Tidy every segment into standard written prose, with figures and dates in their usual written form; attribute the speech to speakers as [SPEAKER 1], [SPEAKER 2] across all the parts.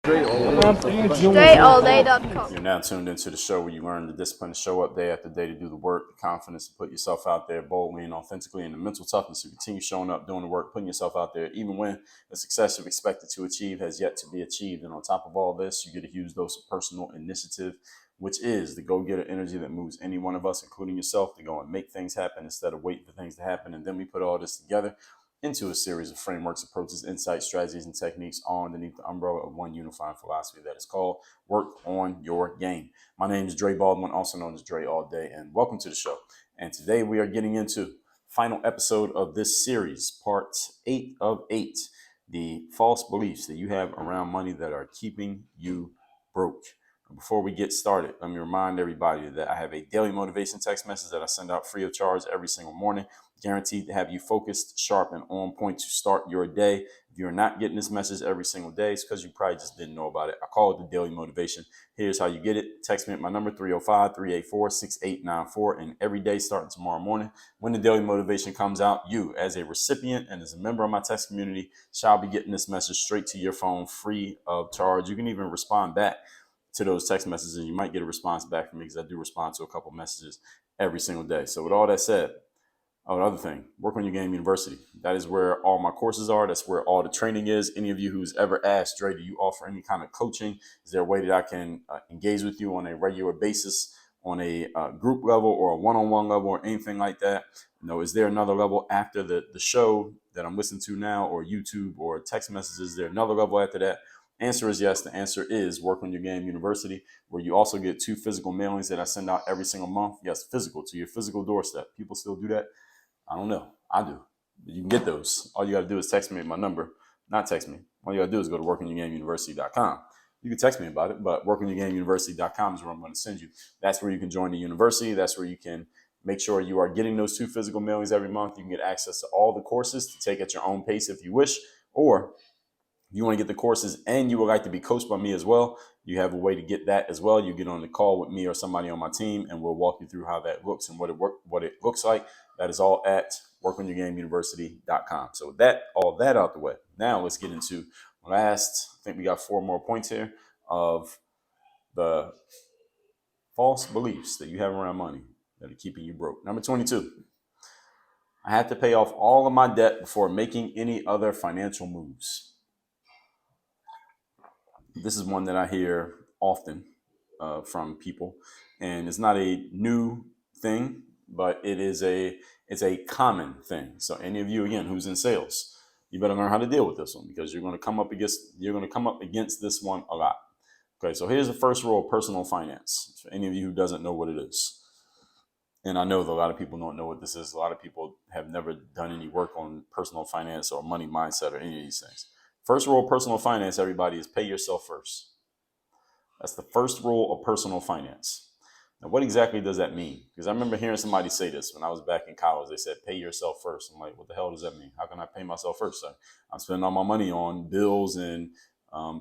[SPEAKER 1] StrayAllDay.com.
[SPEAKER 2] You're now tuned into the show where you learn the discipline to show up day after day to do the work, the confidence to put yourself out there boldly and authentically, and the mental toughness to continue showing up, doing the work, putting yourself out there, even when the success you've expected to achieve has yet to be achieved. And on top of all this, you get a huge dose of personal initiative, which is the go-getter energy that moves any one of us, including yourself, to go and make things happen instead of waiting for things to happen. And then we put all this together into a series of frameworks, approaches, insights, strategies, and techniques all underneath the umbrella of one unifying philosophy that is called Work on Your Game. My name is Dre Baldwin, also known as Dre All Day, and welcome to the show. And today we are getting into final episode of this series, part 8 of 8, the false beliefs that you have around money that are keeping you broke. Before we get started, let me remind everybody that I have a daily motivation text message that I send out free of charge every single morning, guaranteed to have you focused, sharp, and on point to start your day. If you're not getting this message every single day, it's because you probably just didn't know about it. I call it the daily motivation. Here's how you get it. Text me at my number, 305-384-6894. And every day starting tomorrow morning, when the daily motivation comes out, you as a recipient and as a member of my text community shall be getting this message straight to your phone free of charge. You can even respond back to those text messages, and you might get a response back from me because I do respond to a couple messages every single day. So with all that said, another thing, Work on Your Game University. That is where all my courses are. That's where all the training is. Any of you who's ever asked, Dre, do you offer any kind of coaching? Is there a way that I can engage with you on a regular basis, on a group level or a one-on-one level or anything like that? No, is there another level after the show that I'm listening to now, or YouTube or text messages? Is there another level after that? Answer is yes. The answer is Work on Your Game University, where you also get 2 physical mailings that I send out every single month. Yes, physical, to your physical doorstep. People still do that? I don't know. I do. You can get those. All you got to do is text me at my number. Not text me. All you got to do is go to workonyourgameuniversity.com. You can text me about it, but workonyourgameuniversity.com is where I'm going to send you. That's where you can join the university. That's where you can make sure you are getting those 2 physical mailings every month. You can get access to all the courses to take at your own pace if you wish, or if you want to get the courses and you would like to be coached by me as well, you have a way to get that as well. You get on the call with me or somebody on my team, and we'll walk you through how that looks and what it looks like. That is all at workonyourgameuniversity.com. So with that, all that out the way, now let's get into I think we got 4 more points here of the false beliefs that you have around money that are keeping you broke. Number 22, I had to pay off all of my debt before making any other financial moves. This is one that I hear often from people, and it's not a new thing, but it's a common thing. So any of you, again, who's in sales, you better learn how to deal with this one, because you're going to come up against this one a lot. Okay, so here's the first rule of personal finance for any of you who doesn't know what it is. And I know that a lot of people don't know what this is. A lot of people have never done any work on personal finance or money mindset or any of these things. First rule of personal finance, everybody, is pay yourself first. That's the first rule of personal finance. Now, what exactly does that mean? Because I remember hearing somebody say this when I was back in college. They said, pay yourself first. I'm like, what the hell does that mean? How can I pay myself first? I'm spending all my money on bills and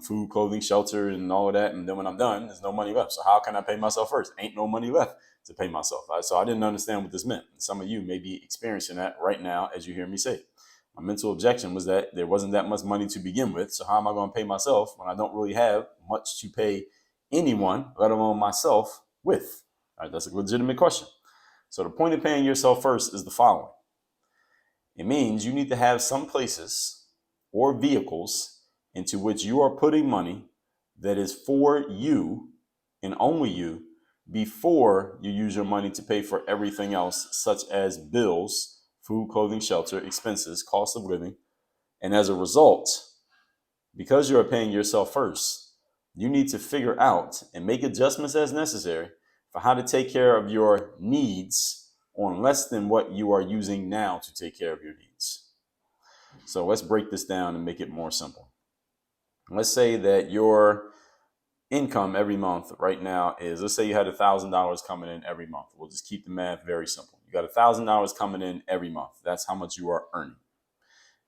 [SPEAKER 2] food, clothing, shelter, and all of that. And then when I'm done, there's no money left. So how can I pay myself first? Ain't no money left to pay myself. So I didn't understand what this meant. And some of you may be experiencing that right now as you hear me say it. My mental objection was that there wasn't that much money to begin with. So how am I going to pay myself when I don't really have much to pay anyone, let alone myself, with? All right, that's a legitimate question. So the point of paying yourself first is the following. It means you need to have some places or vehicles into which you are putting money that is for you and only you before you use your money to pay for everything else, such as bills, food, clothing, shelter, expenses, cost of living. And as a result, because you are paying yourself first, you need to figure out and make adjustments as necessary for how to take care of your needs on less than what you are using now to take care of your needs. So let's break this down and make it more simple. Let's say that your income every month right now is, let's say you had $1,000 coming in every month. We'll just keep the math very simple. You got $1,000 coming in every month. That's how much you are earning.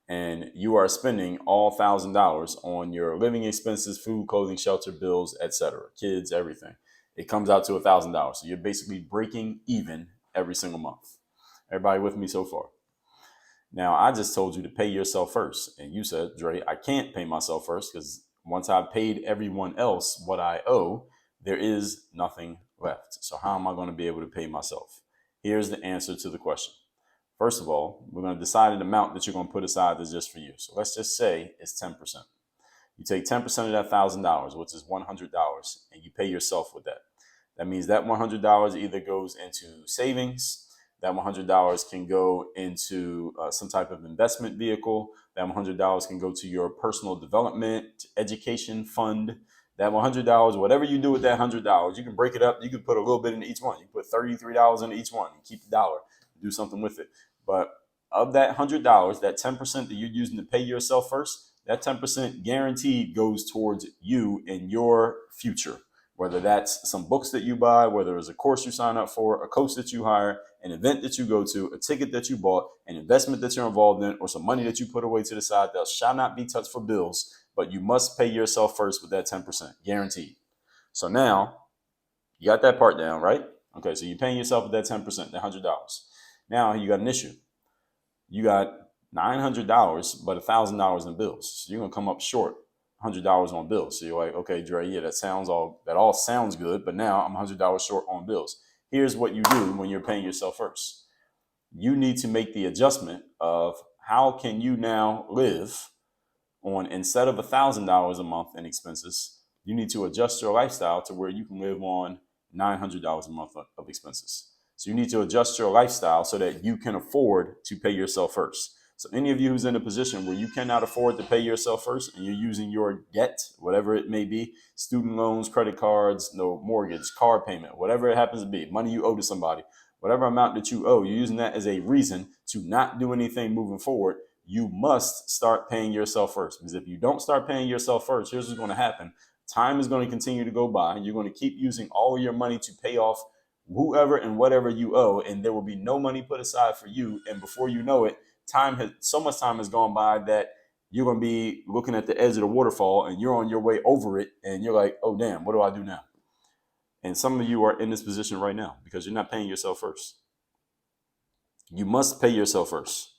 [SPEAKER 2] And you are spending all $1,000 on your living expenses, food, clothing, shelter, bills, etc., kids, everything. It comes out to $1,000. So you're basically breaking even every single month. Everybody with me so far? Now, I just told you to pay yourself first. And you said, Dre, I can't pay myself first because Once I've paid everyone else what I owe, there is nothing left. So how am I going to be able to pay myself? Here's the answer to the question. First of all, we're going to decide an amount that you're going to put aside that's just for you. So let's just say it's 10%. You take 10% of that $1,000, which is $100, and you pay yourself with that. That means that $100 either goes into savings, that $100 can go into some type of investment vehicle, that $100 can go to your personal development, education fund. That $100, whatever you do with that $100, you can break it up. You can put a little bit into each one. You can put $33 into each one and keep the dollar, do something with it. But of that $100, that 10% that you're using to pay yourself first, that 10% guaranteed goes towards you and your future. Whether that's some books that you buy, whether it's a course you sign up for, a coach that you hire, an event that you go to, a ticket that you bought, an investment that you're involved in, or some money that you put away to the side that shall not be touched for bills, but you must pay yourself first with that 10%, guaranteed. So now you got that part down, right? Okay, so you're paying yourself with that 10%, that $100. Now you got an issue. You got $900, but $1,000 in bills. So you're gonna come up short $100 on bills. So you're like, okay, Dre, yeah, that all sounds good, but now I'm $100 short on bills. Here's what you do when you're paying yourself first. You need to make the adjustment of how can you now live on, instead of $1,000 a month in expenses, you need to adjust your lifestyle to where you can live on $900 a month of expenses. So you need to adjust your lifestyle so that you can afford to pay yourself first. So any of you who's in a position where you cannot afford to pay yourself first and you're using your debt, whatever it may be, student loans, credit cards, no mortgage, car payment, whatever it happens to be, money you owe to somebody, whatever amount that you owe, you're using that as a reason to not do anything moving forward. You must start paying yourself first, because if you don't start paying yourself first, here's what's going to happen. Time is going to continue to go by. You're going to keep using all of your money to pay off whoever and whatever you owe, and there will be no money put aside for you. And before you know it, so much time has gone by that you're going to be looking at the edge of the waterfall and you're on your way over it. And you're like, oh, damn, what do I do now? And some of you are in this position right now because you're not paying yourself first. You must pay yourself first.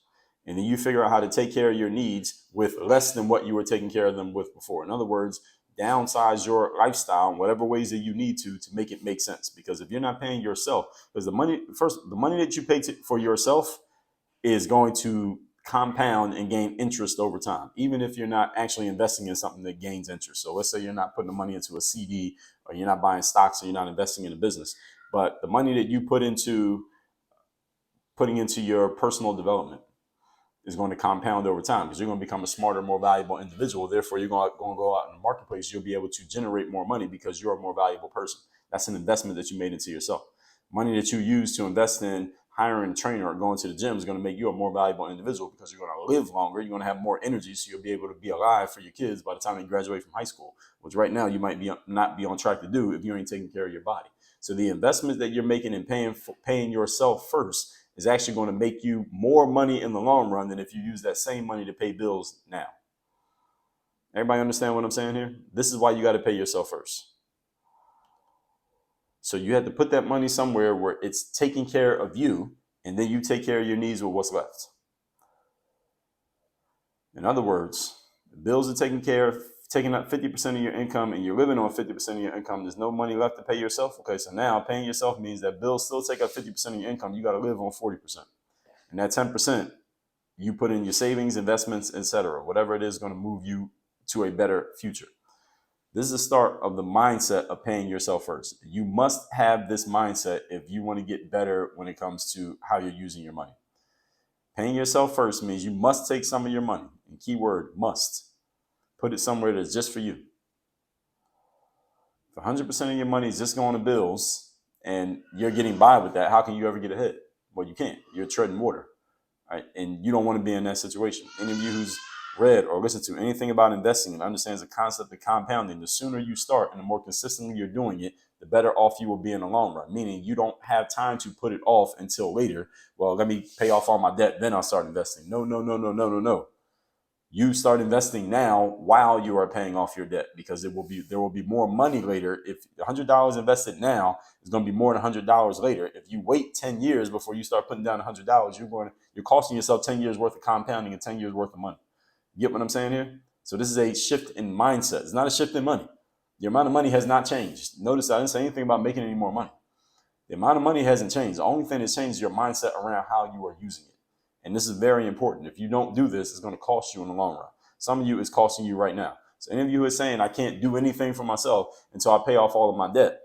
[SPEAKER 2] And then you figure out how to take care of your needs with less than what you were taking care of them with before. In other words, downsize your lifestyle in whatever ways that you need to make it make sense. Because if you're not paying yourself, because the money that you pay for yourself is going to compound and gain interest over time, even if you're not actually investing in something that gains interest. So let's say you're not putting the money into a CD, or you're not buying stocks, or you're not investing in a business, but the money that you putting into your personal development is going to compound over time, because you're going to become a smarter, more valuable individual. Therefore, you're going to go out in the marketplace. You'll be able to generate more money because you're a more valuable person. That's an investment that you made into yourself. Money that you use to invest in hiring a trainer or going to the gym is going to make you a more valuable individual, because you're going to live longer. You're going to have more energy, so you'll be able to be alive for your kids by the time they graduate from high school, which right now you might not be on track to do if you ain't taking care of your body. So the investment that you're making in paying yourself first is actually going to make you more money in the long run than if you use that same money to pay bills now. Everybody understand what I'm saying here? This is why you got to pay yourself first. So you have to put that money somewhere where it's taking care of you, and then you take care of your needs with what's left. In other words, the bills are taken care of, taking up 50% of your income, and you're living on 50% of your income. There's no money left to pay yourself. Okay, so now paying yourself means that bills still take up 50% of your income. You got to live on 40%. And that 10%, you put in your savings, investments, etc. Whatever it is going to move you to a better future. This is the start of the mindset of paying yourself first. You must have this mindset if you want to get better when it comes to how you're using your money. Paying yourself first means you must take some of your money, and keyword must, put it somewhere that's just for you. If 100% of your money is just going to bills and you're getting by with that, how can you ever get ahead? Well, you can't. You're treading water, right? And you don't want to be in that situation. Any of you who's read or listened to anything about investing and understands the concept of compounding, the sooner you start and the more consistently you're doing it, the better off you will be in the long run. Meaning you don't have time to put it off until later. Well, let me pay off all my debt, then I'll start investing. No. You start investing now while you are paying off your debt, because there will be more money later. If $100 invested now is going to be more than $100 later. If you wait 10 years before you start putting down $100, you're costing yourself 10 years worth of compounding and 10 years worth of money. You get what I'm saying here? So this is a shift in mindset. It's not a shift in money. The amount of money has not changed. Notice I didn't say anything about making any more money. The amount of money hasn't changed. The only thing that's changed is your mindset around how you are using it. And this is very important. If you don't do this, it's going to cost you in the long run. Some of you, it's costing you right now. So any of you who are saying, I can't do anything for myself until I pay off all of my debt.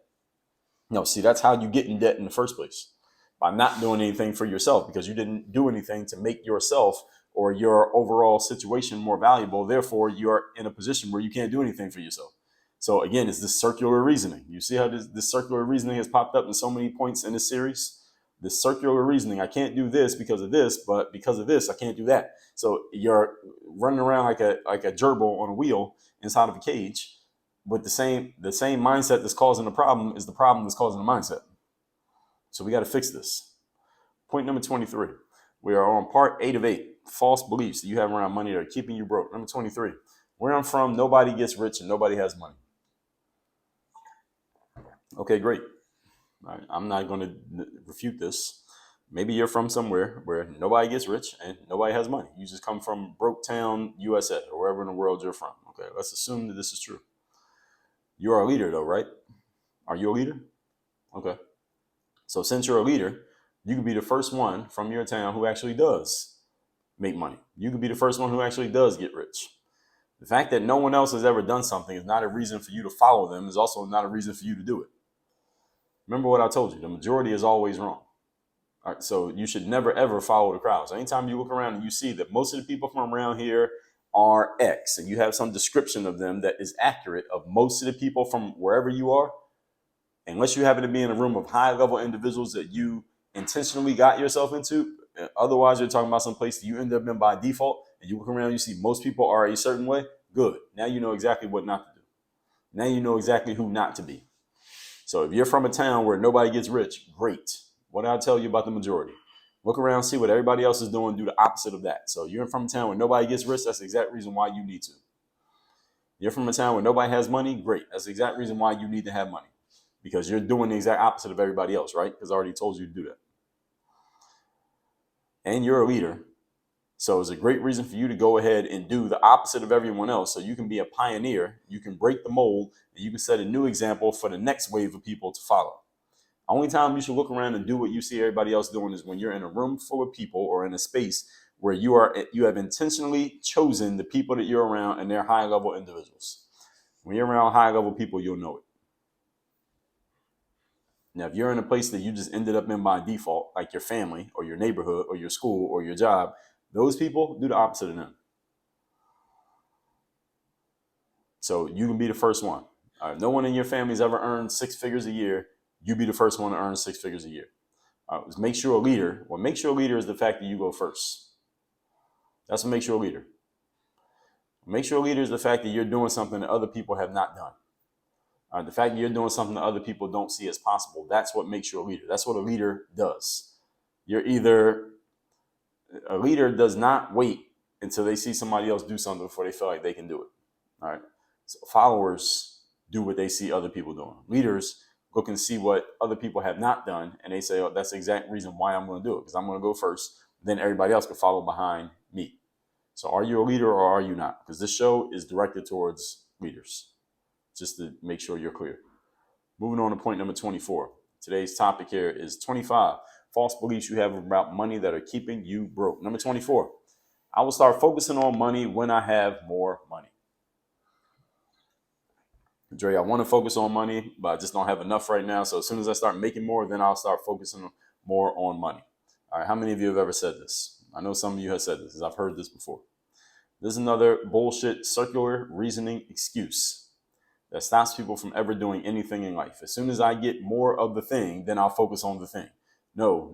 [SPEAKER 2] No, see, that's how you get in debt in the first place. By not doing anything for yourself, because you didn't do anything to make yourself or your overall situation more valuable. Therefore, you're in a position where you can't do anything for yourself. So again, it's this circular reasoning. You see how this circular reasoning has popped up in so many points in this series? This circular reasoning, I can't do this because of this, but because of this, I can't do that. So you're running around like a gerbil on a wheel inside of a cage with the same mindset that's causing the problem is the problem that's causing the mindset. So we got to fix this. Point number 23. We are on part 8 of 8. False beliefs that you have around money that are keeping you broke. Number 23. Where I'm from, nobody gets rich and nobody has money. Okay, great. All right, I'm not going to refute this. Maybe you're from somewhere where nobody gets rich and nobody has money. You just come from Broke Town, USA, or wherever in the world you're from. Okay, let's assume that this is true. You are a leader though, right? Are you a leader? Okay. So since you're a leader, you could be the first one from your town who actually does make money. You could be the first one who actually does get rich. The fact that no one else has ever done something is not a reason for you to follow them. Is also not a reason for you to do it. Remember what I told you. The majority is always wrong. All right, so you should never, ever follow the crowd. So anytime you look around and you see that most of the people from around here are X, and you have some description of them that is accurate of most of the people from wherever you are, unless you happen to be in a room of high-level individuals that you intentionally got yourself into, otherwise you're talking about some place that you end up in by default, and you look around and you see most people are a certain way, good. Now you know exactly what not to do. Now you know exactly who not to be. So if you're from a town where nobody gets rich, great. What did I tell you about the majority? Look around, see what everybody else is doing, do the opposite of that. So you're from a town where nobody gets rich, that's the exact reason why you need to. You're from a town where nobody has money, great. That's the exact reason why you need to have money. Because you're doing the exact opposite of everybody else, right? Because I already told you to do that. And you're a leader. So it's a great reason for you to go ahead and do the opposite of everyone else. So you can be a pioneer, you can break the mold, and you can set a new example for the next wave of people to follow. Only time you should look around and do what you see everybody else doing is when you're in a room full of people or in a space where you have intentionally chosen the people that you're around and they're high level individuals. When you're around high level people, you'll know it. Now, if you're in a place that you just ended up in by default, like your family or your neighborhood or your school or your job, those people do the opposite of them. So you can be the first one. No one in your family's ever earned 6 figures a year. You be the first one to earn 6 figures a year. Make sure a leader. What makes you a leader is the fact that you go first. That's what makes you a leader. What makes you a leader is the fact that you're doing something that other people have not done. The fact that you're doing something that other people don't see as possible. That's what makes you a leader. That's what a leader does. A leader does not wait until they see somebody else do something before they feel like they can do it. All right. So followers do what they see other people doing. Leaders look and see what other people have not done, and they say, "Oh, that's the exact reason why I'm going to do it, because I'm going to go first. Then everybody else can follow behind me." So, are you a leader or are you not? Because this show is directed towards leaders. Just to make sure you're clear. Moving on to point number 24. Today's topic here is 25 false beliefs you have about money that are keeping you broke. Number 24. I will start focusing on money when I have more money. Dre, I want to focus on money, but I just don't have enough right now. So as soon as I start making more, then I'll start focusing more on money. All right. How many of you have ever said this? I know some of you have said this because I've heard this before. This is another bullshit circular reasoning excuse that stops people from ever doing anything in life. As soon as I get more of the thing, then I'll focus on the thing. No.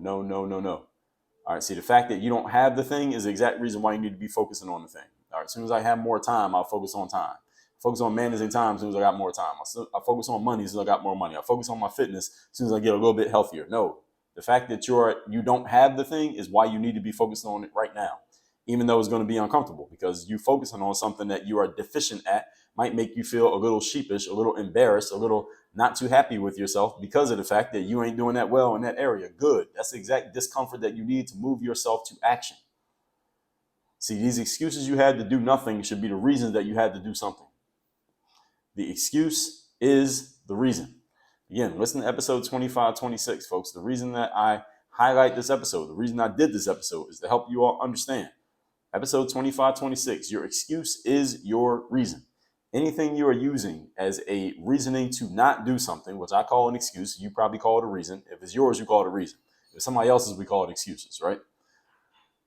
[SPEAKER 2] All right. See, the fact that you don't have the thing is the exact reason why you need to be focusing on the thing. All right. As soon as I have more time, I'll focus on time. Focus on managing time as soon as I got more time. I focus on money as soon as I got more money. I focus on my fitness as soon as I get a little bit healthier. No, the fact that you don't have the thing is why you need to be focused on it right now, even though it's going to be uncomfortable, because you focusing on something that you are deficient at might make you feel a little sheepish, a little embarrassed, a little not too happy with yourself because of the fact that you ain't doing that well in that area. Good. That's the exact discomfort that you need to move yourself to action. See, these excuses you had to do nothing should be the reasons that you had to do something. The excuse is the reason. Again, listen to episode 25, 26, folks. The reason that I highlight this episode, the reason I did this episode is to help you all understand. Episode 25, 26, your excuse is your reason. Anything you are using as a reasoning to not do something, which I call an excuse, you probably call it a reason. If it's yours, you call it a reason. If it's somebody else's, we call it excuses, right?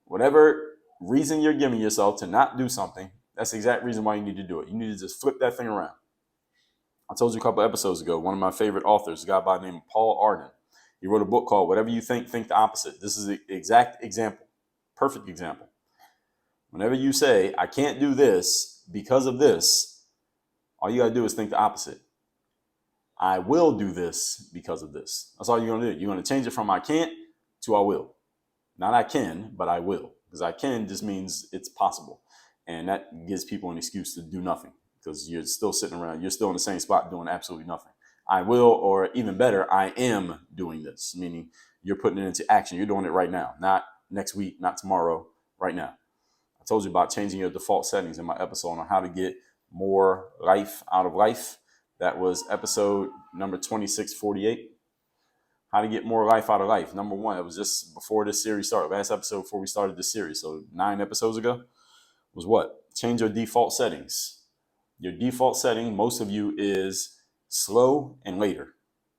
[SPEAKER 2] Whatever reason you're giving yourself to not do something, that's the exact reason why you need to do it. You need to just flip that thing around. I told you a couple episodes ago, one of my favorite authors, a guy by the name of Paul Arden. He wrote a book called Whatever You Think the Opposite. This is the exact example, perfect example. Whenever you say, I can't do this because of this, all you got to do is think the opposite. I will do this because of this. That's all you're going to do. You're going to change it from I can't to I will. Not I can, but I will. Because I can just means it's possible. And that gives people an excuse to do nothing. Because you're still sitting around, you're still in the same spot doing absolutely nothing. I will, or even better, I am doing this, meaning you're putting it into action. You're doing it right now, not next week, not tomorrow, right now. I told you about changing your default settings in my episode on how to get more life out of life. That was episode number 2648. How to get more life out of life. Number one, it was just before this series started. Last episode before we started this series, so 9 episodes ago, was what? Change your default settings. Your default setting, most of you, is slow and later.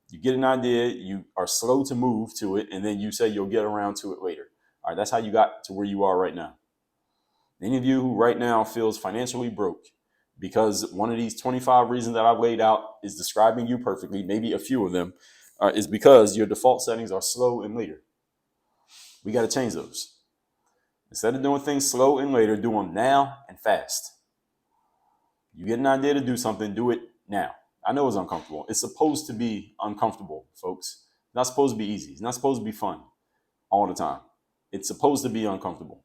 [SPEAKER 2] You get an idea, you are slow to move to it, and then you say you'll get around to it later. All right, that's how you got to where you are right now. Any of you who right now feels financially broke because one of these 25 reasons that I've laid out is describing you perfectly, maybe a few of them, is because your default settings are slow and later. We got to change those. Instead of doing things slow and later, do them now and fast. You get an idea to do something, do it now. I know it's uncomfortable. It's supposed to be uncomfortable, folks. It's not supposed to be easy. It's not supposed to be fun all the time. It's supposed to be uncomfortable.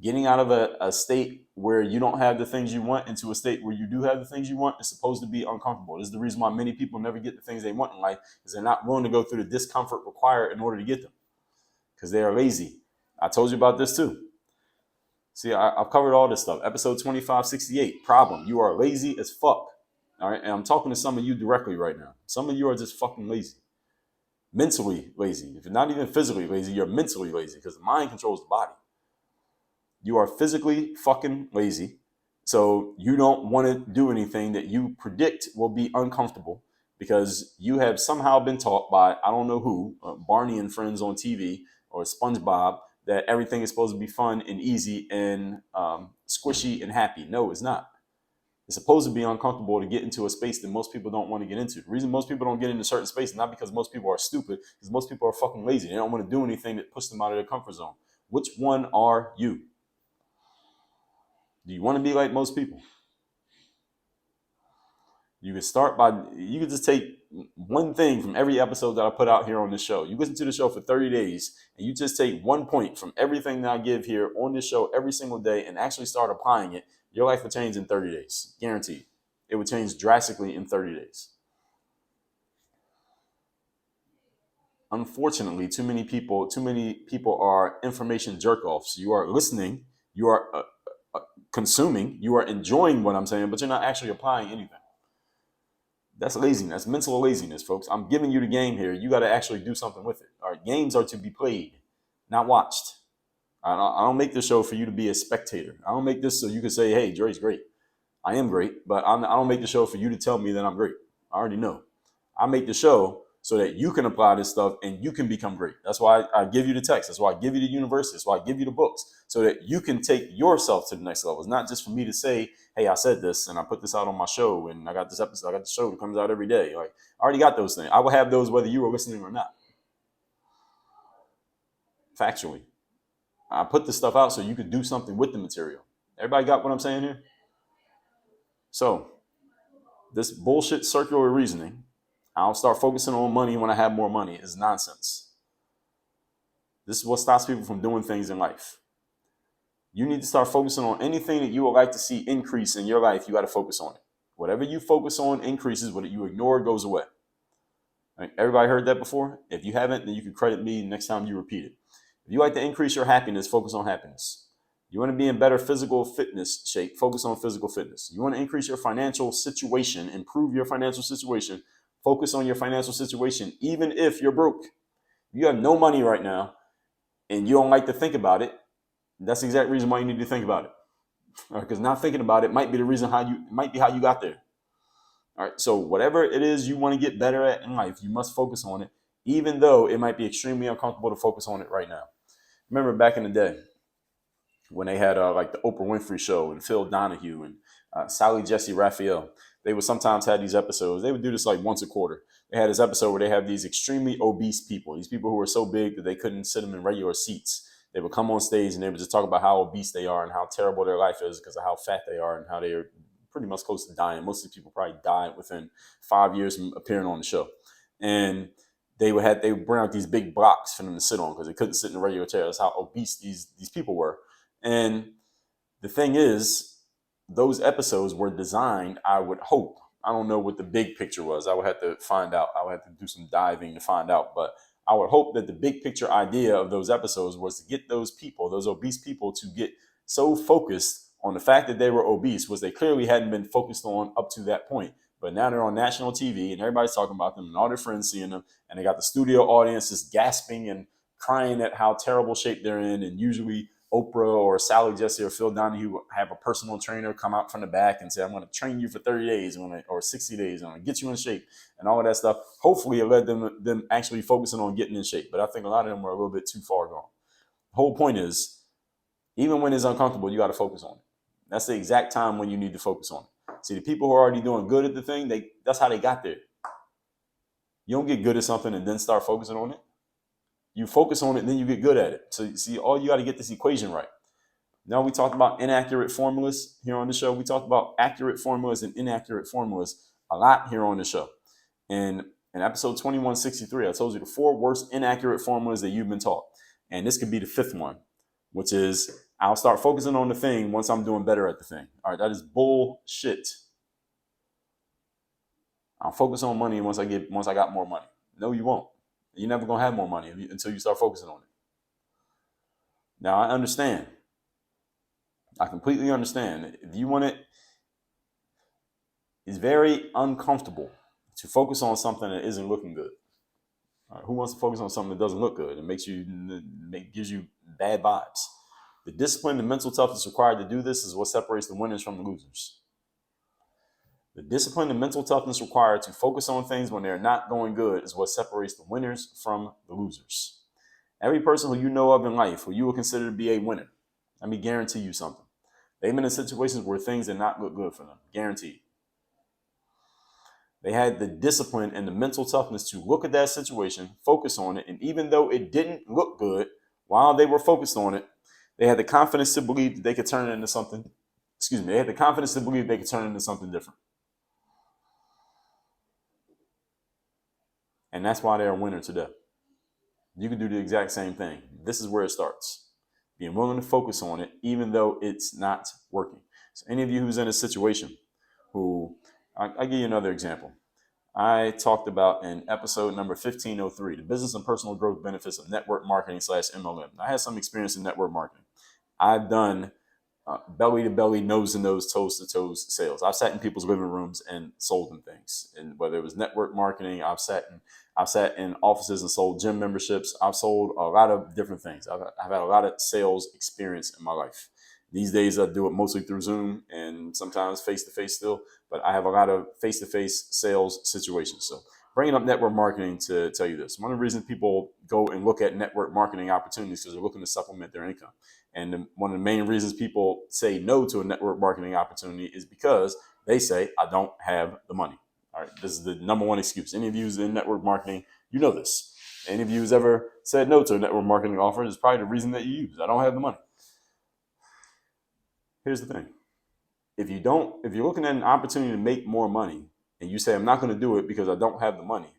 [SPEAKER 2] Getting out of a state where you don't have the things you want into a state where you do have the things you want is supposed to be uncomfortable. This is the reason why many people never get the things they want in life, is they're not willing to go through the discomfort required in order to get them, because they are lazy. I told you about this too. See, I've covered all this stuff. Episode 2568, problem. You are lazy as fuck. All right. And I'm talking to some of you directly right now. Some of you are just fucking lazy. Mentally lazy. If you're not even physically lazy, you're mentally lazy, because the mind controls the body. You are physically fucking lazy. So you don't want to do anything that you predict will be uncomfortable, because you have somehow been taught by, I don't know who, Barney and Friends on TV, or SpongeBob, that everything is supposed to be fun and easy and squishy and happy. No, it's not. It's supposed to be uncomfortable to get into a space that most people don't want to get into. The reason most people don't get into certain spaces, not because most people are stupid, because most people are fucking lazy. They don't want to do anything that pushes them out of their comfort zone. Which one are you? Do you want to be like most people? You can just take one thing from every episode that I put out here on this show. You listen to the show for 30 days and you just take one point from everything that I give here on this show every single day and actually start applying it. Your life will change in 30 days. Guaranteed. It will change drastically in 30 days. Unfortunately, too many people are information jerk-offs. You are listening, you are consuming, you are enjoying what I'm saying, but you're not actually applying anything. That's laziness. That's mental laziness, folks. I'm giving you the game here. You got to actually do something with it. All right, games are to be played, not watched. I don't make this show for you to be a spectator. I don't make this so you can say, hey, Dre's great. I am great, but I don't make the show for you to tell me that I'm great. I already know. I make the show so that you can apply this stuff and you can become great. That's why I give you the text. That's why I give you the university. That's why I give you the books, so that you can take yourself to the next level. It's not just for me to say, hey, I said this and I put this out on my show and I got this episode, I got the show that comes out every day. Like, I already got those things. I will have those whether you are listening or not. Factually. I put this stuff out so you could do something with the material. Everybody got what I'm saying here? So, this bullshit circular reasoning, I'll start focusing on money when I have more money, is nonsense. This is what stops people from doing things in life. You need to start focusing on anything that you would like to see increase in your life. You got to focus on it. Whatever you focus on increases. What you ignore goes away. Right? Everybody heard that before? If you haven't, then you can credit me next time you repeat it. If you like to increase your happiness, focus on happiness. You want to be in better physical fitness shape, focus on physical fitness. You want to increase your financial situation, improve your financial situation, focus on your financial situation, even if you're broke. You have no money right now and you don't like to think about it. That's the exact reason why you need to think about it. All right, because not thinking about it might be the reason how you got there. All right. So whatever it is you want to get better at in life, you must focus on it, even though it might be extremely uncomfortable to focus on it right now. Remember back in the day when they had like the Oprah Winfrey Show and Phil Donahue and Sally Jesse Raphael. They would sometimes have these episodes. They would do this like once a quarter. They had this episode where they have these extremely obese people, these people who were so big that they couldn't sit them in regular seats. They would come on stage and they would just talk about how obese they are and how terrible their life is because of how fat they are and how they are pretty much close to dying. Most of these people probably died within 5 years from appearing on the show. And they would bring out these big blocks for them to sit on because they couldn't sit in a regular chair. That's how obese these people were. And the thing is, those episodes were designed, I would hope. I don't know what the big picture was. I would have to find out. I would have to do some diving to find out. But I would hope that the big picture idea of those episodes was to get those people, those obese people, to get so focused on the fact that they were obese, was they clearly hadn't been focused on up to that point. But now they're on national TV and everybody's talking about them and all their friends seeing them. And they got the studio audience just gasping and crying at how terrible shape they're in. And usually Oprah or Sally Jesse or Phil Donahue have a personal trainer come out from the back and say, I'm going to train you for 30 days or 60 days. I'm going to get you in shape and all of that stuff. Hopefully it led them actually focusing on getting in shape. But I think a lot of them were a little bit too far gone. The whole point is, even when it's uncomfortable, you got to focus on it. That's the exact time when you need to focus on it. See, the people who are already doing good at the thing, that's how they got there. You don't get good at something and then start focusing on it. You focus on it and then you get good at it. So see, all you got to get this equation right. Now we talked about inaccurate formulas here on the show. We talked about accurate formulas and inaccurate formulas a lot here on the show. And in episode 2163, I told you the 4 worst inaccurate formulas that you've been taught. And this could be the 5th one, which is I'll start focusing on the thing once I'm doing better at the thing. All right, that is bullshit. I'll focus on money once I got more money. No, you won't. You're never going to have more money until you start focusing on it. Now, I understand. I completely understand. If you want it, it's very uncomfortable to focus on something that isn't looking good. Who wants to focus on something that doesn't look good? It gives you bad vibes. The discipline and mental toughness required to do this is what separates the winners from the losers. The discipline and mental toughness required to focus on things when they're not going good is what separates the winners from the losers. Every person who you know of in life who you will consider to be a winner, let me guarantee you something. They've been in situations where things did not look good for them. Guaranteed. They had the discipline and the mental toughness to look at that situation, focus on it, and even though it didn't look good while they were focused on it, they had the confidence to believe that they could turn it into something. They had the confidence to believe they could turn it into something different. And that's why they're a winner today. You can do the exact same thing. This is where it starts. Being willing to focus on it, even though it's not working. So any of you who's in a situation I'll give you another example. I talked about in episode number 1503, the business and personal growth benefits of network marketing /MLM. I had some experience in network marketing. I've done belly to belly, nose to nose, toes to toes sales. I've sat in people's living rooms and sold them things. And whether it was network marketing, I've sat in offices and sold gym memberships. I've sold a lot of different things. I've had a lot of sales experience in my life. These days, I do it mostly through Zoom and sometimes face-to-face still, but I have a lot of face-to-face sales situations. So bringing up network marketing to tell you this. One of the reasons people go and look at network marketing opportunities is because they're looking to supplement their income. And one of the main reasons people say no to a network marketing opportunity is because they say, I don't have the money. All right, this is the number one excuse. Any of you who's in network marketing, you know this. Any of you who's ever said no to a network marketing offer is probably the reason that you use. I don't have the money. Here's the thing. If you're looking at an opportunity to make more money and you say, I'm not going to do it because I don't have the money.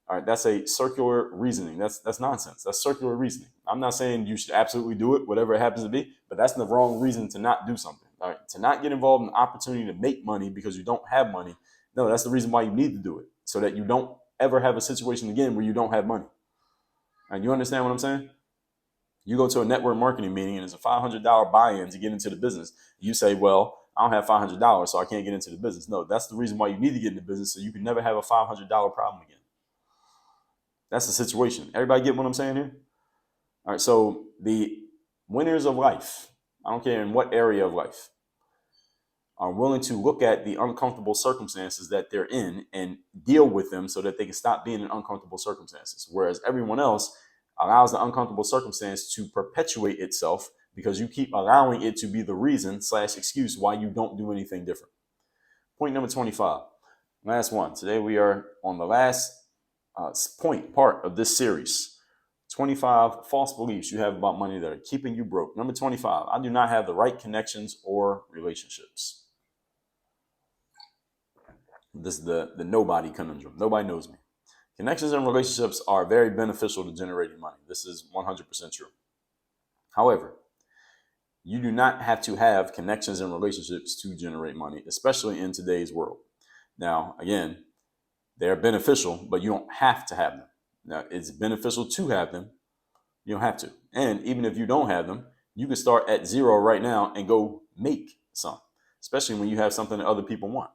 [SPEAKER 2] All right, that's a circular reasoning. That's nonsense. That's circular reasoning. I'm not saying you should absolutely do it, whatever it happens to be, but that's the wrong reason to not do something. All right, to not get involved in an opportunity to make money because you don't have money. No, that's the reason why you need to do it, so that you don't ever have a situation again where you don't have money. And you understand what I'm saying? You go to a network marketing meeting and it's a $500 buy-in to get into the business. You say, well, I don't have $500, so I can't get into the business. No, that's the reason why you need to get into business, so you can never have a $500 problem again. That's the situation. Everybody get what I'm saying here? All right, so the winners of life, I don't care in what area of life, are willing to look at the uncomfortable circumstances that they're in and deal with them so that they can stop being in uncomfortable circumstances. Whereas everyone else allows the uncomfortable circumstance to perpetuate itself because you keep allowing it to be the reason / excuse why you don't do anything different. Point number 25. Last one. Today we are on the last part of this series. 25 false beliefs you have about money that are keeping you broke. Number 25. I do not have the right connections or relationships. This is the nobody conundrum. Nobody knows me. Connections and relationships are very beneficial to generating money. This is 100% true. However, you do not have to have connections and relationships to generate money, especially in today's world. Now, again, they're beneficial, but you don't have to have them. Now, it's beneficial to have them. You don't have to. And even if you don't have them, you can start at zero right now and go make some, especially when you have something that other people want.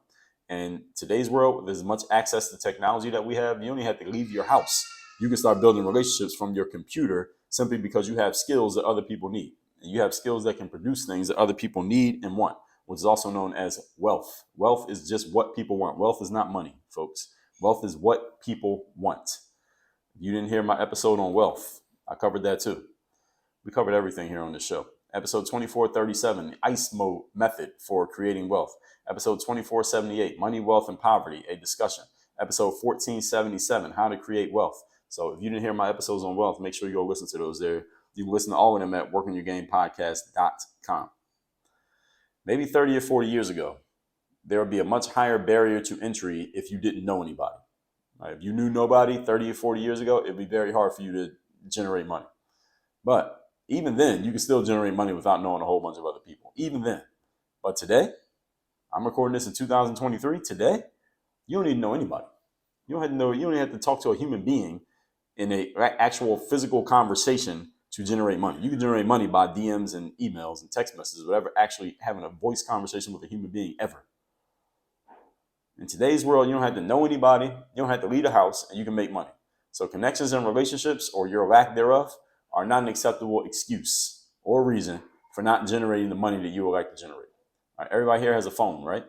[SPEAKER 2] And today's world, there's as much access to technology that we have. You only have to leave your house. You can start building relationships from your computer simply because you have skills that other people need. And you have skills that can produce things that other people need and want, which is also known as wealth. Wealth is just what people want. Wealth is not money, folks. Wealth is what people want. You didn't hear my episode on wealth. I covered that too. We covered everything here on this show. Episode 2437, the ICE mode method for creating wealth. Episode 2478, money, wealth, and poverty, a discussion. Episode 1477, how to create wealth. So if you didn't hear my episodes on wealth, make sure you go listen to those there. You can listen to all of them at workingyourgamepodcast.com. Maybe 30 or 40 years ago, there would be a much higher barrier to entry if you didn't know anybody. Right? If you knew nobody 30 or 40 years ago, it'd be very hard for you to generate money. But even then, you can still generate money without knowing a whole bunch of other people. Even then. But today, I'm recording this in 2023. Today, you don't need to know anybody. You don't have to know. You don't even have to talk to a human being in a actual physical conversation to generate money. You can generate money by DMs and emails and text messages, whatever. Actually having a voice conversation with a human being ever. In today's world, you don't have to know anybody. You don't have to leave the house, and you can make money. So connections and relationships, or your lack thereof, are not an acceptable excuse or reason for not generating the money that you would like to generate. All right, everybody here has a phone, right?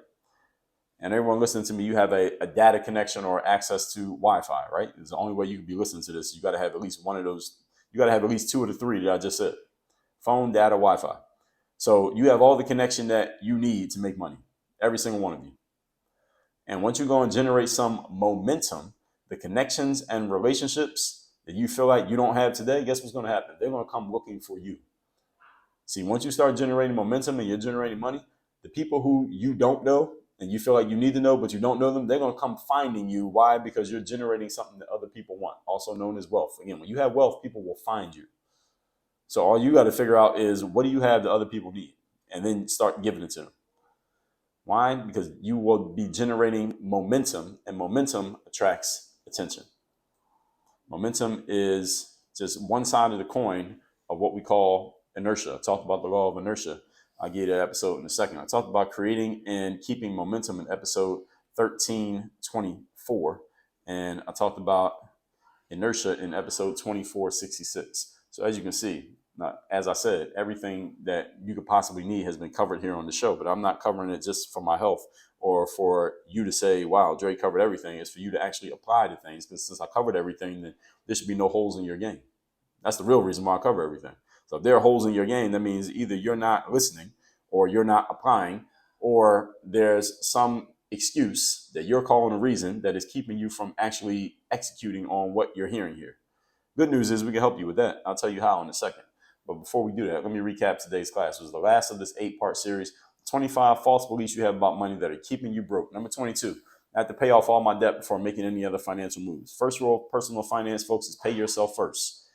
[SPEAKER 2] And everyone listening to me, you have a data connection or access to Wi-Fi, right? It's the only way you can be listening to this. You got to have at least one of those. You got to have at least two of the three that I just said. Phone, data, Wi-Fi. So you have all the connection that you need to make money. Every single one of you. And once you go and generate some momentum, the connections and relationships that you feel like you don't have today, guess what's going to happen? They're going to come looking for you. See, once you start generating momentum and you're generating money, the people who you don't know and you feel like you need to know, but you don't know them, they're going to come finding you. Why? Because you're generating something that other people want, also known as wealth. Again, when you have wealth, people will find you. So all you got to figure out is, what do you have that other people need? And then start giving it to them. Why? Because you will be generating momentum, and momentum attracts attention. Momentum is just one side of the coin of what we call inertia. I talked about the law of inertia. I'll give you that episode in a second. I talked about creating and keeping momentum in episode 1324. And I talked about inertia in episode 2466. So as you can see, as I said, everything that you could possibly need has been covered here on the show, but I'm not covering it just for my health or for you to say, wow, Dre covered everything. It's for you to actually apply to things, because since I covered everything, then there should be no holes in your game. That's the real reason why I cover everything. So if there are holes in your game, that means either you're not listening or you're not applying, or there's some excuse that you're calling a reason that is keeping you from actually executing on what you're hearing here. Good news is we can help you with that. I'll tell you how in a second. But before we do that, let me recap today's class. It was the last of this 8-part series, 25 false beliefs you have about money that are keeping you broke. Number 22, I have to pay off all my debt before making any other financial moves. First rule of personal finance, folks, is pay yourself first.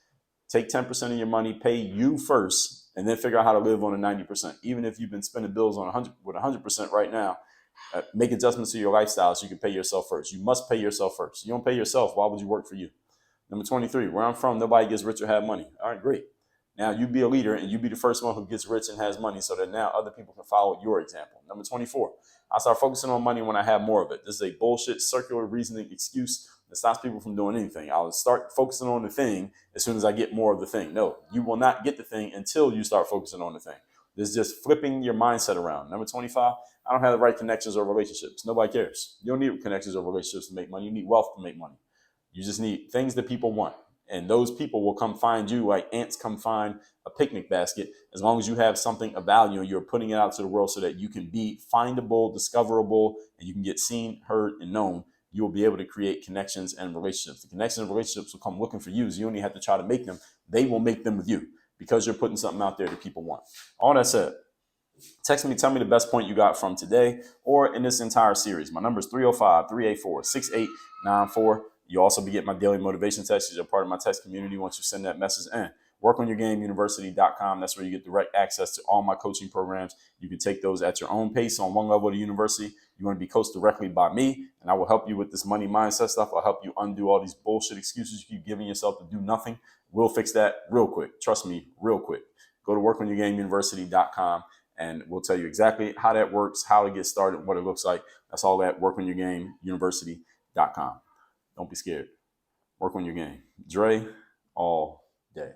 [SPEAKER 2] Take 10% of your money, pay you first, and then figure out how to live on a 90%. Even if you've been spending bills on 100% right now, make adjustments to your lifestyle so you can pay yourself first. You must pay yourself first. You don't pay yourself, why would you work for you? Number 23, where I'm from, nobody gets rich or have money. All right, great. Now you be a leader and you be the first one who gets rich and has money so that now other people can follow your example. Number 24, I start focusing on money when I have more of it. This is a bullshit circular reasoning excuse that stops people from doing anything. I'll start focusing on the thing as soon as I get more of the thing. No, you will not get the thing until you start focusing on the thing. This is just flipping your mindset around. Number 25, I don't have the right connections or relationships. Nobody cares. You don't need connections or relationships to make money. You need wealth to make money. You just need things that people want. And those people will come find you like ants come find a picnic basket. As long as you have something of value and you're putting it out to the world so that you can be findable, discoverable, and you can get seen, heard, and known, you will be able to create connections and relationships. The connections and relationships will come looking for you. So you only have to try to make them. They will make them with you because you're putting something out there that people want. All that said, text me, tell me the best point you got from today or in this entire series. My number is 305-384-6894. You also be getting my daily motivation text. You're part of my text community once you send that message in. WorkOnYourGameUniversity.com. That's where you get direct access to all my coaching programs. You can take those at your own pace on one level of the university. You want to be coached directly by me, and I will help you with this money mindset stuff. I'll help you undo all these bullshit excuses you keep giving yourself to do nothing. We'll fix that real quick. Trust me, real quick. Go to WorkOnYourGameUniversity.com. And we'll tell you exactly how that works, how to get started, what it looks like. That's all at WorkOnYourGameUniversity.com. Don't be scared. Work on your game. Dre, all day.